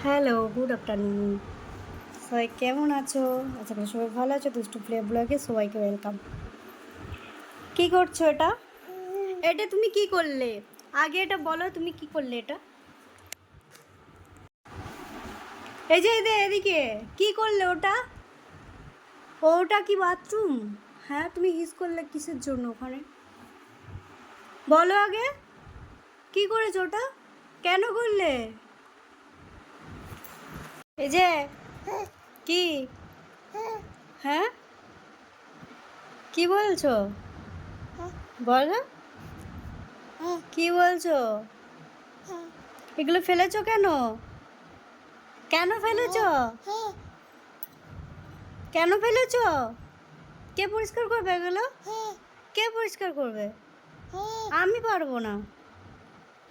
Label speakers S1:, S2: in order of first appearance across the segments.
S1: Hello, good afternoon. সবাই কেমন আছো? আশা করি সবাই ভালো আছো। দুষ্টু প্লে ব্লগে সবাইকে ওয়েলকাম। কি করছো এটা? এটা তুমি কি করলে? আগে এটা বলো, তুমি কি করলে এটা? এই যে এদিকে কি করলে ওটা? ওটা কি বাথরুম? হ্যাঁ, তুমি হিস করলে কিসের জন্য ওখানে? বলো আগে, কি করেছো ওটা? কেন করলে? এই যে কি? হ্যাঁ, কি বলছো? বলো, কি বলছো? এগুলো ফেলেছো কেন? কেন ফেলেছো? কেন ফেলেছো? কে পরিষ্কার করবে এগুলো? কে পরিষ্কার করবে? আমি পারবো না।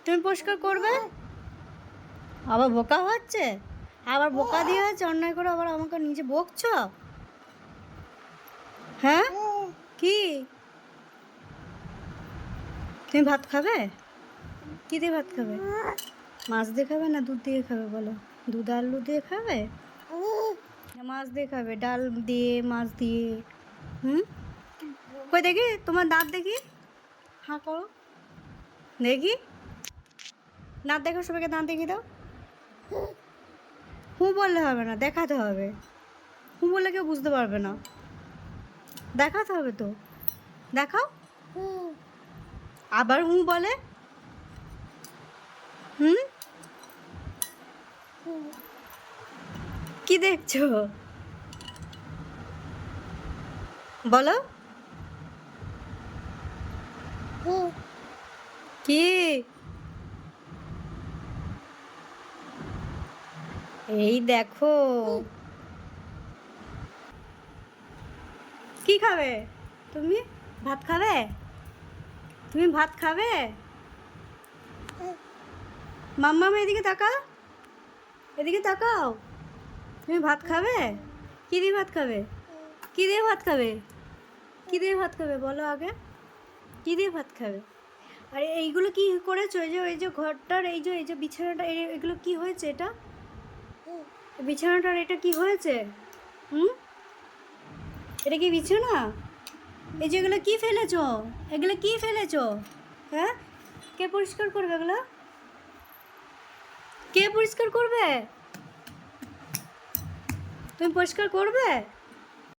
S1: তুমি পরিষ্কার করবে? আবার বোকা হচ্ছে? আবার বোকা দিয়ে হচ্ছে অন্যায় করে আবার আমাকে নিজে বকছো? হ্যাঁ, কি? তুমি ভাত খাবে? কি দিয়ে ভাত খাবে? মাছ দিয়ে খাবে না দুধ দিয়ে খাবে বলো? দুধ আলু দিয়ে খাবে না মাছ দিয়ে খাবে? ডাল দিয়ে, মাছ দিয়ে? হুম, কই দেখি তোমার দাঁত দেখি। হাঁ করো দেখি, দাঁত দেখো, সবাইকে দাঁত দেখিয়ে দাও। হুঁ বললে হবে না, দেখাতে হবে। হুঁ বললে কেউ বুঝতে পারবে না, দেখাতে হবে তো। দেখাও। আবার হুঁ বলে? হুম, কি দেখছো বলো? কি? এই দেখো, কি খাবে তুমি? ভাত খাবে? তুমি ভাত খাবে? মাম্মা এদিকে তাকাও, এদিকে তাকাও। তুমি ভাত খাবে? কি দিয়ে ভাত খাবে? কি দিয়ে ভাত খাবে? কি দিয়ে ভাত খাবে বলো আগে? কি দিয়ে ভাত খাবে? আরে এইগুলো কি করেছো? এই যে ঘরটার এই যে বিছানাটা, এগুলো কি হয়েছে এটা? বিছানাটার এটা কি হয়েছে? হুম, এটা কি বিছানা? এই যে এগুলো কি ফেলেছো? এগুলো কি ফেলেছো? হ্যাঁ, কে পরিষ্কার করবে এগুলো? কে পরিষ্কার করবে? তুমি পরিষ্কার করবে?